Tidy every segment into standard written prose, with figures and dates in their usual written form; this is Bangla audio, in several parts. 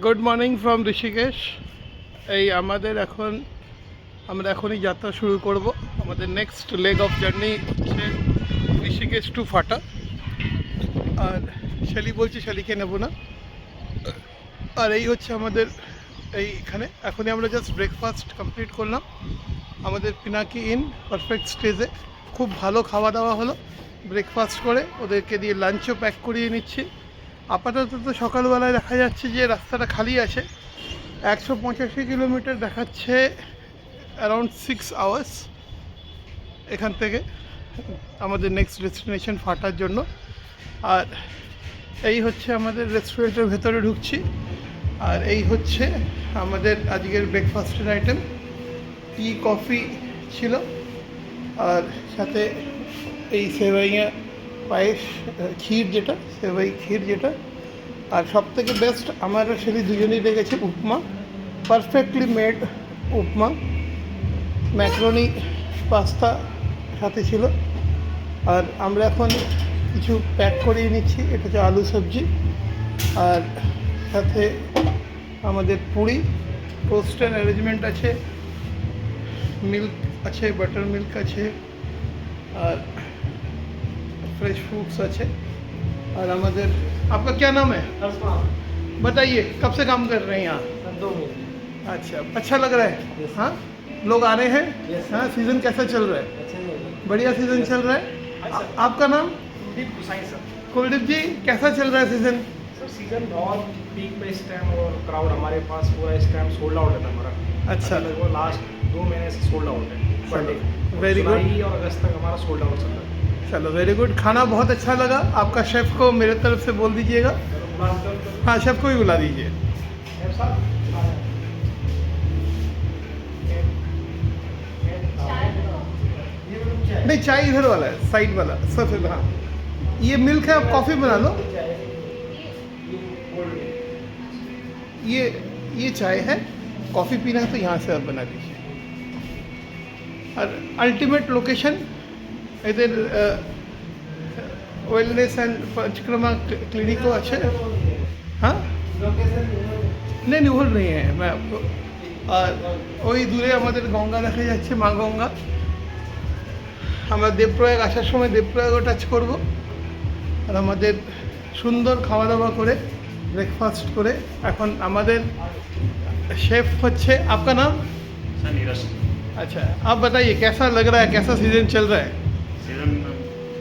Good morning from Rishikesh. এই আমরা এখনই যাত্রা শুরু করব। আমাদের নেক্সট লেগ অফ জার্নি হচ্ছে ঋষিকেশ টু ফাটা। আর শ্যালি বলছি, শ্যালিকে নেব না। আর এই হচ্ছে আমাদের এইখানে এখনই আমরা জাস্ট ব্রেকফাস্ট কমপ্লিট করলাম আমাদের পিনাকি ইন পারফেক্ট স্টেজে। খুব ভালো খাওয়া দাওয়া হলো। ব্রেকফাস্ট করে ওদেরকে দিয়ে লাঞ্চও প্যাক করিয়ে নিচ্ছি। আপাতত তো সকালবেলায় দেখা যাচ্ছে যে রাস্তাটা খালি আছে। 185 কিলোমিটার দেখাচ্ছে, অ্যারাউন্ড 6 আওয়ার্স এখান থেকে আমাদের নেক্সট ডেস্টিনেশন ফাটার জন্য। আর এই হচ্ছে আমাদের রেস্টুরেন্টের ভেতরে ঢুকছি। আর এই হচ্ছে আমাদের আজকের ব্রেকফাস্টের আইটেম। টি কফি ছিল, আর সাথে এই সেবাইয়া পায়েস, ক্ষীর যেটা, সেবাই ক্ষীর যেটা। আর সবথেকে বেস্ট আমার সেদিন দুজনেই লেগেছে উপমা, পারফেক্টলি মেড উপমা। ম্যাকরনি পাস্তা সাথে ছিল। আর আমরা এখন কিছু প্যাক করিয়ে নিচ্ছি। এটা হচ্ছে আলু সবজি, আর সাথে আমাদের পুরি, টোস্টের অ্যারেঞ্জমেন্ট আছে, মিল্ক আছে, বাটার মিল্ক আছে, আর फ्रेश फ्रूट्स अच्छे। और हमारे आपका क्या नाम है बताइए, कब से काम कर रहे हैं यहाँ? 2 महीने। अच्छा लग रहा है? हाँ, लोग आ रहे हैं? हाँ, सीज़न कैसा चल रहा है? बढ़िया सीज़न चल रहा है। आपका नाम? कुलदीप गुसाई सर। कुलदीप जी, कैसा चल रहा है सीज़न? सर सीज़न बहुत पीक पे इस टाइम, और क्राउड हमारे पास पूरा इस टाइम सोल्ड आउट है हमारा। अच्छा, लगभग लास्ट 2 महीने से सोल्ड आउट है। Very good. जुलाई और अगस्त तक हमारा सोल्ड आउट चल रहा है। चलो वेरी गुड। खाना बहुत अच्छा लगा। आपका शेफ़ को मेरे तरफ से बोल दीजिएगा। हाँ, शेफ़ को भी बुला दीजिए। नहीं, चाय इधर वाला है, साइड वाला सफेद। हाँ, ये मिल्क है, आप कॉफ़ी बना लो। ये चाय है, कॉफ़ी पीना है तो यहाँ से आप बना लीजिए। और अल्टीमेट लोकेशन इधर ওয়েলনেস অ্যান্ড पंचक्रमा ক্লিনিকও আছে। হ্যাঁ, नहीं ভুল नहीं है मैं आपको। আর ওই দূরে আমাদের গঙ্গা দেখা যাচ্ছে, মা গঙ্গা। আমরা দেবপ্রয়াগ আসার সময় দেবপ্রয়াগও টাচ করব। আর আমাদের সুন্দর খাওয়া দাওয়া করে ব্রেকফাস্ট করে এখন আমাদের শেফ হচ্ছে। आपका नाम? सर नीरज। अच्छा, आप बताइए कैसा लग रहा है, कैसा सीज़न चल रहा है? सीजन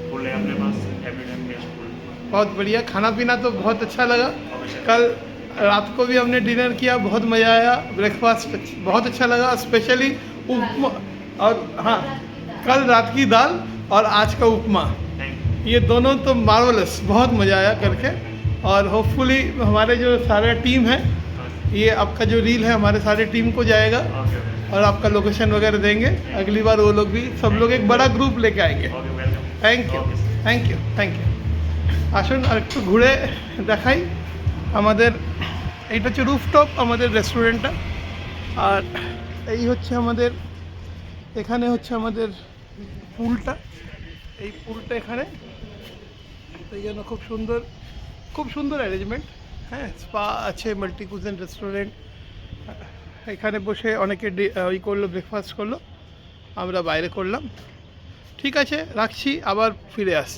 फुल है अपने पास, एवरी टाइम गेस्ट फुल। बहुत बढ़िया। खाना पीना तो बहुत अच्छा लगा। कल रात को भी हमने डिनर किया, बहुत मज़ा आया। ब्रेकफास्ट बहुत अच्छा लगा, स्पेशली उपमा। और हाँ, कल रात की दाल और आज का उपमा, थैंक ये दोनों तो मार्वलस, बहुत मज़ा आया करके। और होपफुली हमारे जो सारा टीम है, ये आपका जो रील है हमारे सारे टीम को जाएगा, ओके और आपका लोकेशन वगैरह देंगे। अगली बार वो लोग भी, सब लोग एक बड़ा ग्रुप लेके आएंगे। Okay welcome. Thank you, thank you, thank you. আসুন আর একটু ঘুরে দেখাই আমাদের। এইটা হচ্ছে রুফটপ আমাদের রেস্টুরেন্টটা। আর এই হচ্ছে আমাদের, এখানে হচ্ছে আমাদের পুলটা। এই পুলটা এখানে, এই জন্য খুব সুন্দর অ্যারেঞ্জমেন্ট। হ্যাঁ, স্পা আছে, মাল্টি কুজিন রেস্টুরেন্ট। এখানে বসে অনেকে ওই করলো, ব্রেকফাস্ট করলো, আমরা বাইরে করলাম। ঠিক আছে, রাখছি, আবার ফিরে আসছি।